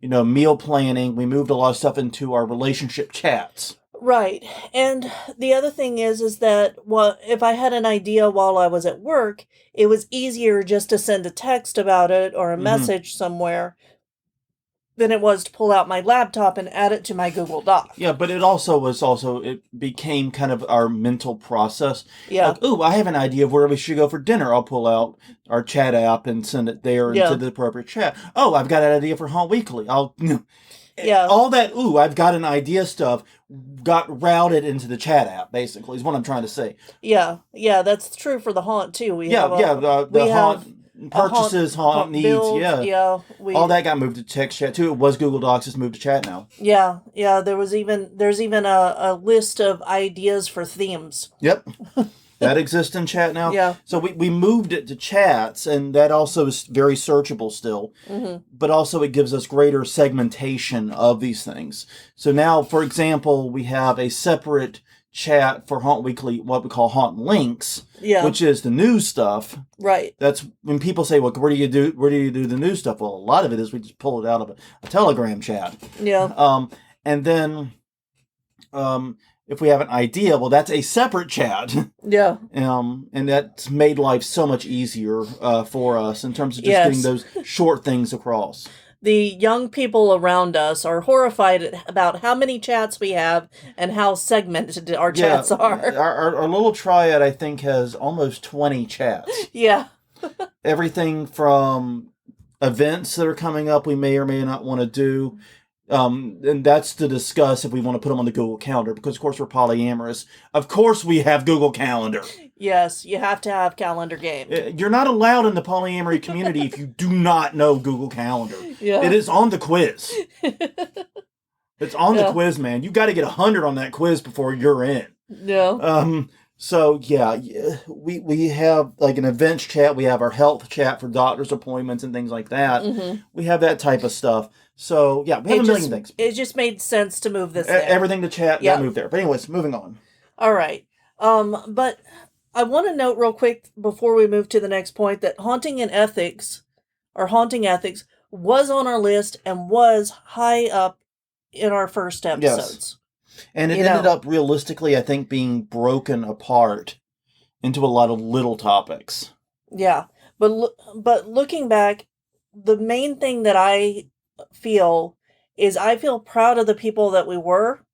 meal planning. We moved a lot of stuff into our relationship chats. Right. And the other thing is that if I had an idea while I was at work, it was easier just to send a text about it or a message somewhere than it was to pull out my laptop and add it to my Google Doc. Yeah, but it became kind of our mental process. Yeah. Like, I have an idea of where we should go for dinner. I'll pull out our chat app and send it there into the appropriate chat. I've got an idea for Haunt Weekly. All that, I've got an idea stuff got routed into the chat app, basically, is what I'm trying to say. Yeah, that's true for the Haunt, too. The Haunt purchases, Haunt needs, build, all that got moved to text chat, too. It was Google Docs, it's moved to chat now. Yeah, there's even a list of ideas for themes. Yep. That exists in chat now. Yeah. So we moved it to chats, and that also is very searchable still. But also it gives us greater segmentation of these things. So now, for example, we have a separate chat for Haunt Weekly, what we call Haunt Links, which is the news stuff. Right. That's when people say, well, where do you do the news stuff? Well, a lot of it is we just pull it out of a Telegram chat. Yeah. And then if we have an idea, well, that's a separate chat. Yeah. And that's made life so much easier for us in terms of just getting those short things across. The young people around us are horrified about how many chats we have and how segmented our chats are. Our little triad, I think, has almost 20 chats. Yeah. Everything from events that are coming up we may or may not want to do. And that's to discuss if we want to put them on the Google Calendar, because of course we're polyamorous. Of course we have Google Calendar. Yes, you have to have calendar game. You're not allowed in the polyamory community if you do not know Google Calendar. Yeah. It is on the quiz. It's on the quiz, man. You got to get 100 on that quiz before you're in. Yeah. So we have like an events chat. We have our health chat for doctor's appointments and things like that. We have that type of stuff. So we have a million things. It just made sense to move this there. Everything to chat got moved there. But anyways, moving on. All right. But I want to note real quick before we move to the next point that haunting ethics was on our list and was high up in our first episodes. And it You ended know, up realistically, I think, being broken apart into a lot of little topics. yeah. But looking back, the main thing that I feel is I feel proud of the people that we were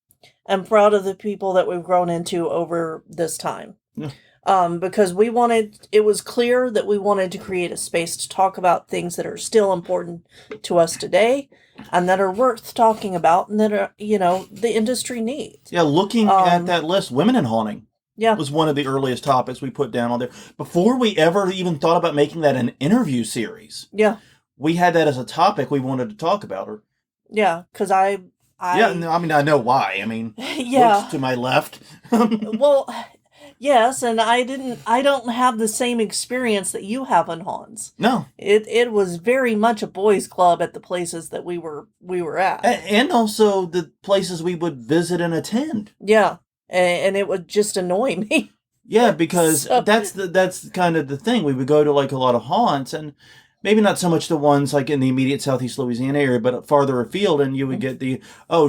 and proud of the people that we've grown into over this time. Yeah. Because it was clear that we wanted to create a space to talk about things that are still important to us today and that are worth talking about and that are, the industry needs. Yeah, looking at Um, that list, women in haunting yeah, was one of the earliest topics we put down on there. Before we ever even thought about making that an interview series, yeah, we had that as a topic we wanted to talk about. Or yeah, because yeah, no, I mean, I know why. I mean, looks yeah, to my left. well, yes, and I don't have the same experience that you have in Hans. No. It was very much a boys' club at the places that we were at. And also the places we would visit and attend. Yeah, and it would just annoy me. Yeah, because So, that's kind of the thing. We would go to like a lot of haunts, and maybe not so much the ones like in the immediate Southeast Louisiana area, but farther afield, and you would get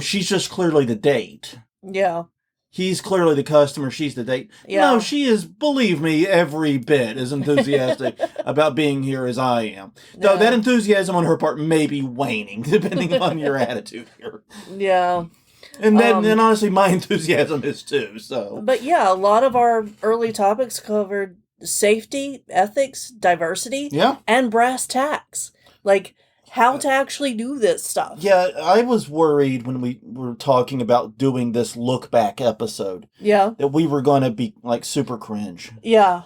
she's just clearly the date. yeah, He's clearly the customer, she's the date. yeah. No, she is, believe me, every bit as enthusiastic about being here as I am. Though Yeah. that enthusiasm on her part may be waning, depending on your attitude here. Yeah. And then honestly, my enthusiasm is too, so. But yeah, a lot of our early topics covered safety, ethics, diversity, Yeah. and brass tacks. Like how to actually do this stuff. Yeah, I was worried when we were talking about doing this look back episode Yeah. that we were going to be like super cringe. Yeah.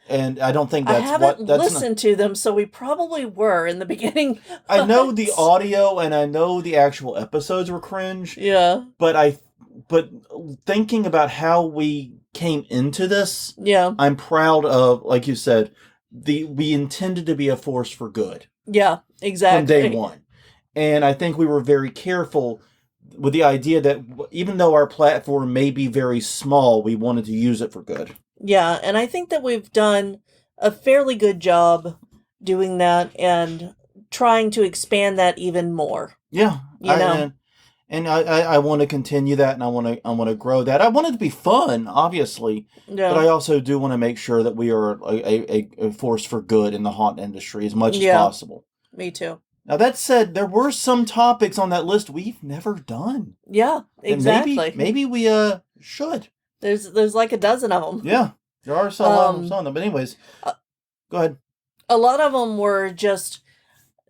And I don't think I that's haven't what that's listened to them, so we probably were in the beginning. I know the audio and I know the actual episodes were cringe, Yeah. but thinking about how we came into this, Yeah. I'm proud of, like you said, we intended to be a force for good Yeah. Exactly. from day one. And I think we were very careful with the idea that even though our platform may be very small, we wanted to use it for good. Yeah, and I think that we've done a fairly good job doing that and trying to expand that even more. Yeah, You know? I want to continue that, and I want to grow that. I want it to be fun, obviously, Yeah. but I also do want to make sure that we are a force for good in the haunt industry as much as Yeah. possible. Me too. Now that said, there were some topics on that list we've never done. Yeah, exactly. And maybe we should. There's like a dozen of them. Yeah, there are some of them. But anyways, go ahead. A lot of them were just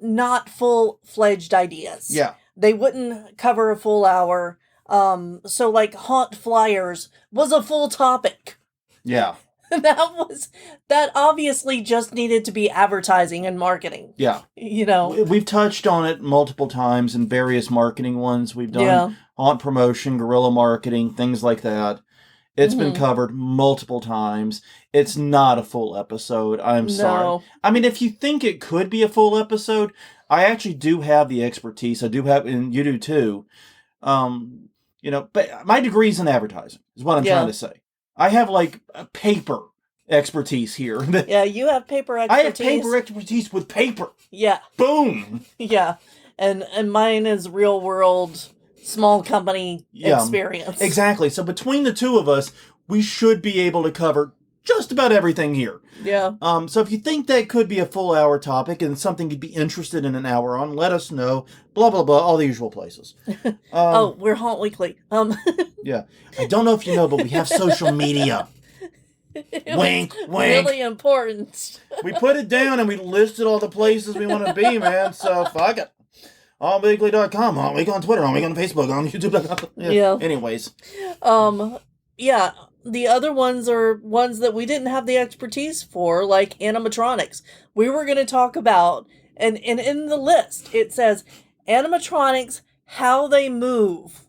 not full-fledged ideas. Yeah. They wouldn't cover a full hour. So like haunt flyers was a full topic. Yeah. That obviously just needed to be advertising and marketing. Yeah. You know. We've touched on it multiple times in various marketing ones. We've done haunt promotion, guerrilla marketing, things like that. It's been covered multiple times. It's not a full episode. I'm sorry. I mean, if you think it could be a full episode, I actually do have the expertise. I do have, and you do too. But my degree's in advertising is what I'm trying to say. I have like a paper expertise here. Yeah, you have paper expertise. I have paper expertise with paper. Yeah. Boom. Yeah. And mine is real world small company experience. Exactly. So between the two of us, we should be able to cover just about everything here. Yeah. So if you think that could be a full hour topic and something you'd be interested in an hour on, let us know. Blah, blah, blah. All the usual places. We're Haunt Weekly. Yeah. I don't know if you know, but we have social media. Wink, wink. Really important. We put it down and we listed all the places we want to be, man. So fuck it. HauntWeekly.com, Haunt Week on Twitter, Haunt Week on Facebook, on YouTube. Yeah. Anyways. Yeah. The other ones are ones that we didn't have the expertise for, like animatronics. We were going to talk about, and in the list, it says animatronics, how they move.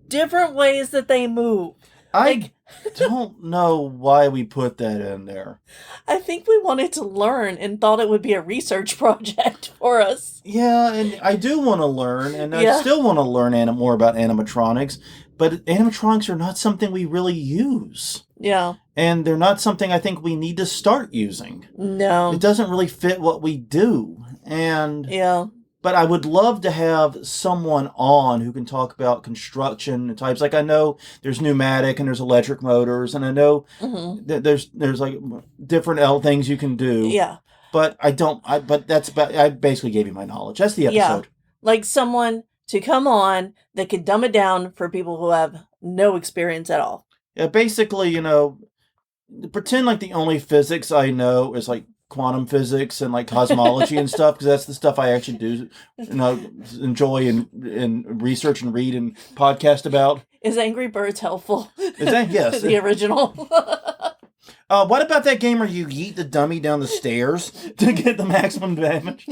Different ways that they move. I don't know why we put that in there. I think we wanted to learn and thought it would be a research project for us. Yeah, and I do want to learn, and I still want to learn more about animatronics, but animatronics are not something we really use. Yeah. And they're not something I think we need to start using. No. It doesn't really fit what we do. And yeah. But I would love to have someone on who can talk about construction types. Like I know there's pneumatic and there's electric motors, and I know Mm-hmm. that there's like different things you can do. Yeah. But I don't. But that's about. I basically gave you my knowledge. That's the Yeah. episode. Like someone to come on that could dumb it down for people who have no experience at all. Yeah, basically, pretend like the only physics I know is like quantum physics and like cosmology and stuff, because that's the stuff I actually do, enjoy and research and read and podcast about. Is Angry Birds helpful? Is that yes? The original. What about that game where you yeet the dummy down the stairs to get the maximum damage?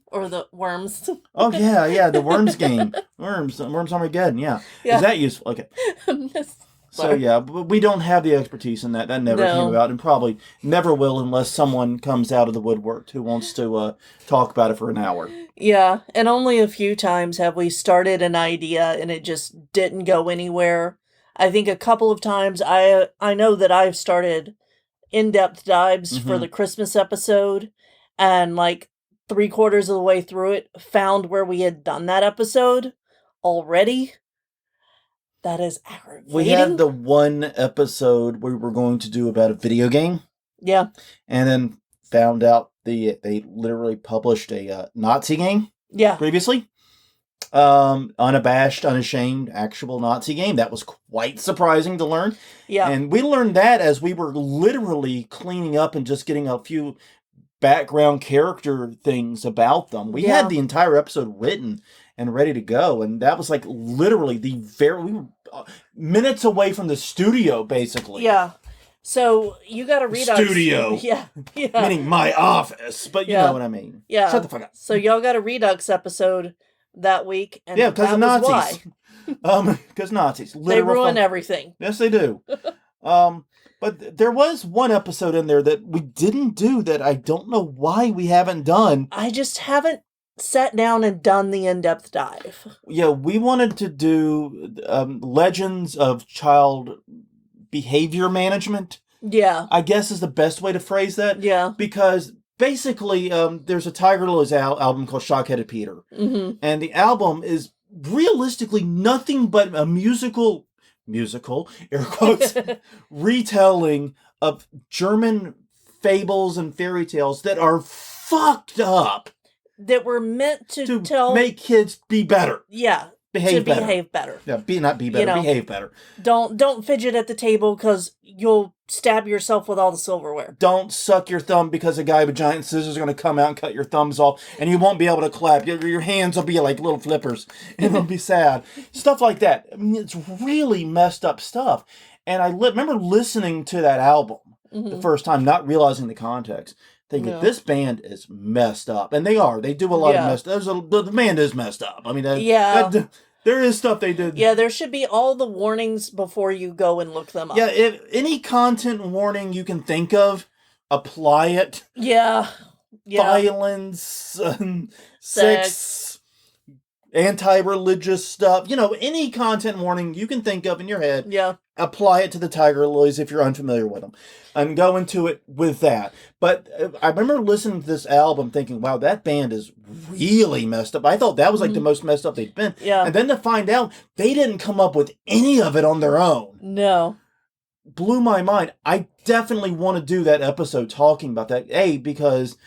Or the worms. Oh yeah, the worms game, worms Armageddon. Yeah, Yeah. is that useful? Okay. So yeah, but we don't have the expertise in that. That never came about, and probably never will unless someone comes out of the woodwork who wants to talk about it for an hour. Yeah, and only a few times have we started an idea and it just didn't go anywhere. I think a couple of times I know that I've started in-depth dives for the Christmas episode, and like 3/4 of the way through it, found where we had done that episode already. That is aggravating. We had the one episode we were going to do about a video game. Yeah. And then found out they literally published a Nazi game. Yeah. Previously. Unabashed, unashamed, actual Nazi game. That was quite surprising to learn. Yeah. And we learned that as we were literally cleaning up and just getting a few background character things about them. We had the entire episode written and ready to go, and that was like literally we were minutes away from the studio, basically. Yeah. So you got to read studio. Yeah. Meaning my office, but you know what I mean. Yeah. Shut the fuck up. So y'all got a Redux episode that week, and because of Nazis. Because Nazis. They ruin everything. Yes, they do. But there was one episode in there that we didn't do that I don't know why we haven't done. I just haven't sat down and done the in-depth dive. Yeah, we wanted to do Legends of Child Behavior Management. Yeah. I guess is the best way to phrase that. Yeah. Because basically, there's a Tiger Lilies album called Shock-Headed Peter. Mm-hmm. And the album is realistically nothing but a musical, air quotes, retelling of German fables and fairy tales that are fucked up. That were meant to make kids be better. Yeah. Behave better. Yeah, not be better, behave better. Don't fidget at the table because you'll stab yourself with all the silverware. Don't suck your thumb because a guy with giant scissors is going to come out and cut your thumbs off, and you won't be able to clap. Your hands will be like little flippers, and it'll be sad. Stuff like that. I mean, it's really messed up stuff. And I remember listening to that album the first time, not realizing the context. Thinking this band is messed up, and they are. They do a lot of messed. The band is messed up. I mean, there is stuff they did. Yeah, there should be all the warnings before you go and look them up. Yeah, if any content warning you can think of, apply it. Yeah. Violence, sex, anti-religious stuff. Any content warning you can think of in your head. Yeah. Apply it to the Tiger Lilies if you're unfamiliar with them. And go into it with that. But I remember listening to this album thinking, wow, that band is really messed up. I thought that was like the most messed up they'd been. Yeah. And then to find out they didn't come up with any of it on their own. No. Blew my mind. I definitely want to do that episode talking about that. Because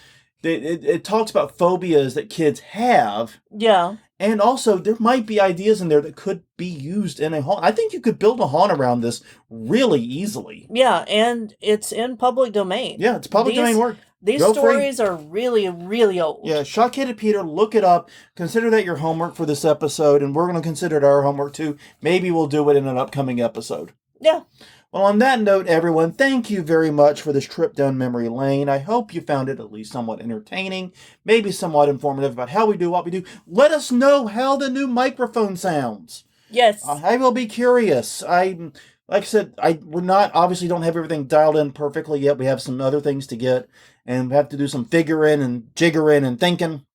it talks about phobias that kids have. Yeah. And also, there might be ideas in there that could be used in a haunt. I think you could build a haunt around this really easily. Yeah, and it's in public domain. Yeah, it's public domain work. These stories are really, really old. Yeah, Shock-Headed Peter, look it up. Consider that your homework for this episode, and we're going to consider it our homework too. Maybe we'll do it in an upcoming episode. Yeah. Well, on that note, everyone, thank you very much for this trip down memory lane. I hope you found it at least somewhat entertaining, maybe somewhat informative about how we do what we do. Let us know how the new microphone sounds. Yes. I will be curious. Like I said, we're not, obviously don't have everything dialed in perfectly yet. We have some other things to get, and we have to do some figuring and jiggering and thinking.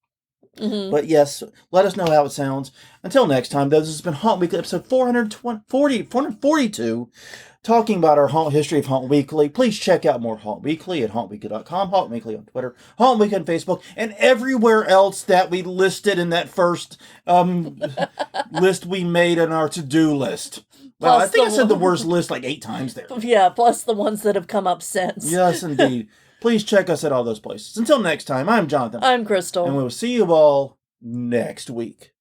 Mm-hmm. But yes, let us know how it sounds. Until next time, though, this has been Haunt Weekly, episode 442, talking about our haunt history of Haunt Weekly. Please check out more Haunt Weekly at hauntweekly.com, Haunt Weekly on Twitter, Haunt Weekly on Facebook, and everywhere else that we listed in that first list we made on our to-do list. Well, I think I said the worst list like 8 times there. Yeah, plus the ones that have come up since. Yes, indeed. Please check us at all those places. Until next time, I'm Jonathan. I'm Crystal. And we will see you all next week.